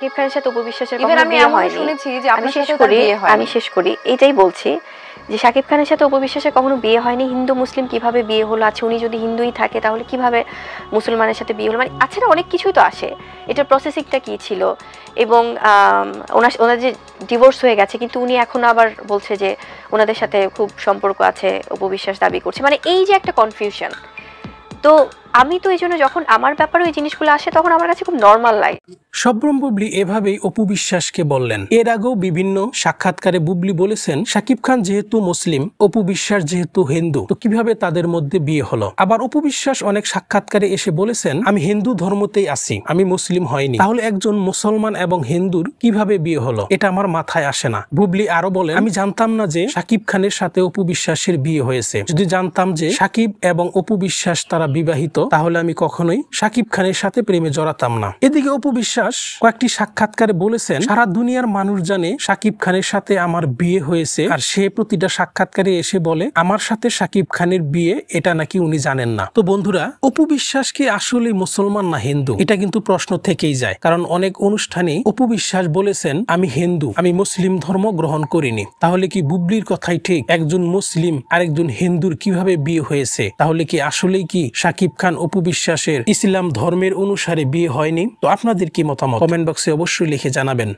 শাকিব খানের সাথে অপু বিশ্বাসের কখনো বিয়ে হয়নি। শুনেছি যে আপনার সাথে বিয়ে হয়। আমি শেষ করি, এটাই বলছি যে শাকিব খানের সাথে অপু বিশ্বাসের কখনো বিয়ে হয়নি। হিন্দু মুসলিম কিভাবে বিয়ে হলো? আচ্ছা, উনি যদি হিন্দুই থাকে তাহলে কিভাবে মুসলমানের সাথে বিয়ে হলো? মানে আচ্ছা, অনেক কিছুই তো আসে, এটার প্রসেসিংটা কি ছিল, এবং ওনার যে ডিভোর্স হয়ে গেছে কিন্তু উনি এখন আবার বলছে যে ওনাদের সাথে খুব সম্পর্ক আছে, অপু বিশ্বাস দাবি করছে। মানে এই যে একটা কনফিউশন, তো আমি তো এই জন্য যখন আমার ব্যাপারে ওই জিনিসগুলো আসে তখন আমার কাছে খুব নর্মাল লাগে। শবনম বুবলি এভাবেই অপু বিশ্বাসকে বললেন। এর আগেও বিভিন্ন সাক্ষাৎকারে বুবলি বলেছেন শাকিব খান যেহেতু মুসলিম, অপু বিশ্বাস যেহেতু হিন্দু, তো কিভাবে তাদের মধ্যে বিয়ে হলো। আবার অপু বিশ্বাস অনেক সাক্ষাৎকারে এসে বলেছেন আমি হিন্দু ধর্মতেই আছি, আমি মুসলিম হয়নি। তাহলে একজন মুসলমান এবং হিন্দুর কিভাবে বিয়ে হলো, এটা আমার মাথায় আসে না। বুবলি আরো বলেন আমি জানতাম না যে শাকিব খানের সাথে অপু বিশ্বাসের বিয়ে হয়েছে। যদি জানতাম যে শাকিব এবং অপু বিশ্বাস তারা বিবাহিত, তাহলে আমি কখনোই শাকিব খানের সাথে প্রেমে জড়াতাম না। এদিকে অপু বিশ্বাস কয়েকটি সাক্ষাৎকারে বলেছেন সারা দুনিয়ার মানুষ জানে শাকিব খানের সাথে আমার বিয়ে হয়েছে, আর সে প্রতিটা সাক্ষাৎকারে এসে বলে আমার সাথে শাকিব খানের বিয়ে, এটা নাকি উনি জানেন না। তো বন্ধুরা, অপু বিশ্বাস কি আসলে মুসলমান না হিন্দু, এটা কিন্তু প্রশ্ন থেকেই যায়। কারণ অনেক অনুষ্ঠানে অপু বিশ্বাস বলেছেন আমি হিন্দু, আমি মুসলিম ধর্ম গ্রহণ করিনি। তাহলে কি বুবলির কথাই ঠিক? একজন মুসলিম আর একজন হিন্দুর কিভাবে বিয়ে হয়েছে? তাহলে কি আসলেই কি শাকিব খান অপু বিশ্বাসের ইসলাম ধর্মের অনুসারে বিয়ে হয়নি? তো আপনাদের কি মতামত কমেন্ট বক্সে অবশ্যই লিখে জানাবেন।